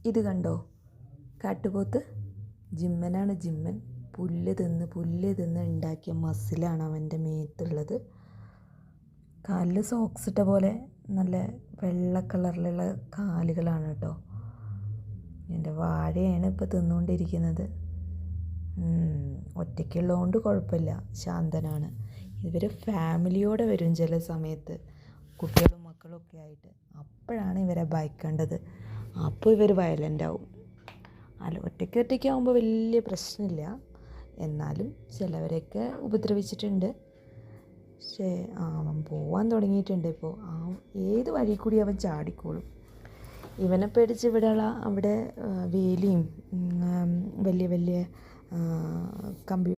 ഇത് കണ്ടോ, കാട്ടുപോത്ത്. ജിമ്മനാണ് ജിമ്മൻ. പുല്ല് തിന്ന് ഉണ്ടാക്കിയ മസിലാണ് അവൻ്റെ മേത്തുള്ളത്. കാലിൽ സോക്സ് ഇട്ട പോലെ നല്ല വെള്ള കളറിലുള്ള കാലുകളാണ് കേട്ടോ. എൻ്റെ വാഴയാണ് ഇപ്പോൾ തിന്നുകൊണ്ടിരിക്കുന്നത്. ഒറ്റയ്ക്കുള്ളതുകൊണ്ട് കുഴപ്പമില്ല, ശാന്തനാണ്. ഇവർ ഫാമിലിയോടെ വരും ചില സമയത്ത്, കുട്ടികളും മക്കളും ഒക്കെ ആയിട്ട്. അപ്പോഴാണ് ഇവരെ ഭയക്കേണ്ടത്. അപ്പോൾ ഇവർ വയലൻ്റ് ആവും. അല്ല, ഒറ്റയ്ക്കാവുമ്പോൾ വലിയ പ്രശ്നമില്ല. എന്നാലും ചിലവരെയൊക്കെ ഉപദ്രവിച്ചിട്ടുണ്ട്. പക്ഷേ അവൻ പോവാൻ തുടങ്ങിയിട്ടുണ്ട് ഇപ്പോൾ. ഏത് വഴി കൂടി അവൻ ചാടിക്കോളും. ഇവനെ പേടിച്ച് അവിടെ വേലിയും വലിയ വലിയ കമ്പി